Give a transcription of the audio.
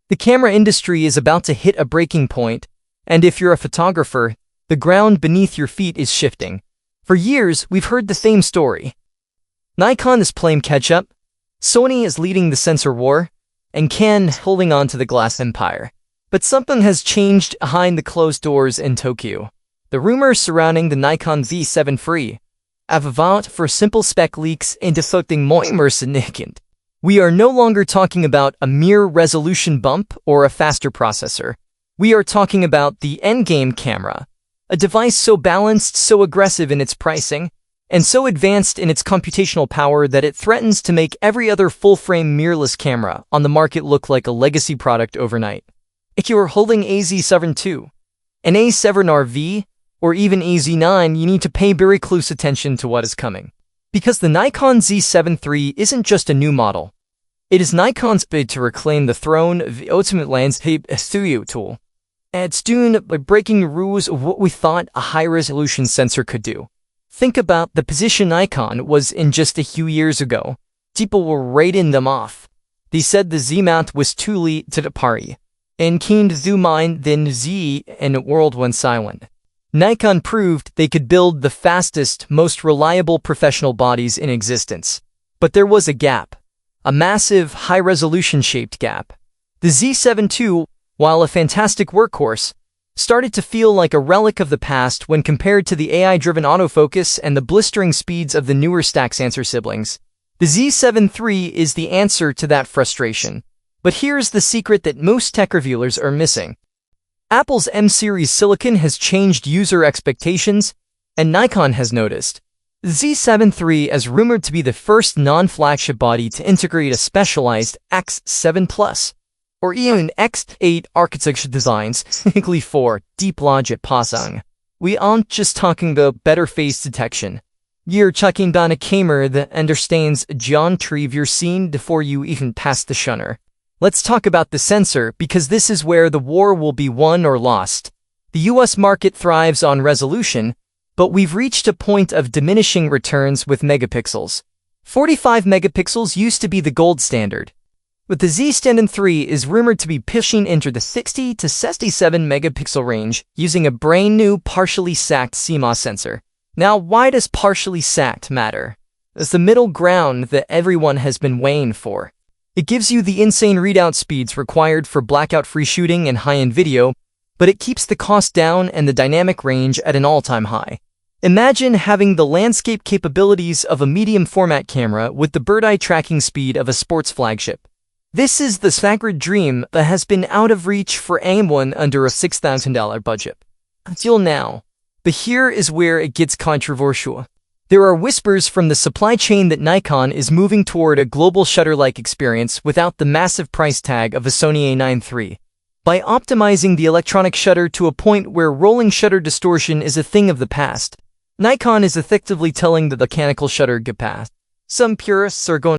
The camera industry is about to hit a breaking point, and if you're a photographer, the ground beneath your feet is shifting. For years, we've heard the same story. Nikon is playing catch-up, Sony is leading the sensor war, and Canon holding on to the glass empire. But something has changed behind the closed doors in Tokyo. The rumors surrounding the Nikon Z7 III have evolved for simple spec leaks into something more significant. We are no longer talking about a mere resolution bump or a faster processor. We are talking about the endgame camera, a device so balanced, so aggressive in its pricing, and so advanced in its computational power that it threatens to make every other full-frame mirrorless camera on the market look like a legacy product overnight. If you are holding a Z7 II, an A7RV, or even a Z9, you need to pay very close attention to what is coming. Because the Nikon Z7 III isn't just a new model. It is Nikon's bid to reclaim the throne of the ultimate landscape studio tool. And it's doing by breaking the rules of what we thought a high-resolution sensor could do. Think about the position Nikon was in just a few years ago. People were writing them off. They said the Z-mount was too late to the party, and keen to zoom in then Z and the world went silent. Nikon proved they could build the fastest, most reliable professional bodies in existence. But there was a gap. A massive, high-resolution shaped gap. The Z7 II, while a fantastic workhorse, started to feel like a relic of the past when compared to the AI-driven autofocus and the blistering speeds of the newer stack sensor siblings. The Z7 III is the answer to that frustration. But here's the secret that most tech reviewers are missing. Apple's M-series silicon has changed user expectations, and Nikon has noticed. The Z7 III is rumored to be the first non-flagship body to integrate a specialized X7 or even X8 architecture designs, specifically for deep logic processing. We aren't just talking about better face detection. You're talking about a camera that understands geometry of your scene before you even pass the shutter. Let's talk about the sensor, because this is where the war will be won or lost. The US market thrives on resolution, but we've reached a point of diminishing returns with megapixels. 45 megapixels used to be the gold standard. But the Z7 III is rumored to be pushing into the 60 to 67 megapixel range using a brand new partially sacked CMOS sensor. Now, why does partially sacked matter? It's the middle ground that everyone has been weighing for. It gives you the insane readout speeds required for blackout-free shooting and high-end video, but it keeps the cost down and the dynamic range at an all-time high. Imagine having the landscape capabilities of a medium-format camera with the bird-eye tracking speed of a sports flagship. This is the sacred dream that has been out of reach for anyone under a $6,000 budget. Until now. But here is where it gets controversial. There are whispers from the supply chain that Nikon is moving toward a global shutter-like experience without the massive price tag of a Sony A9 III. By optimizing the electronic shutter to a point where rolling shutter distortion is a thing of the past, Nikon is effectively telling the mechanical shutter get past. Some purists are going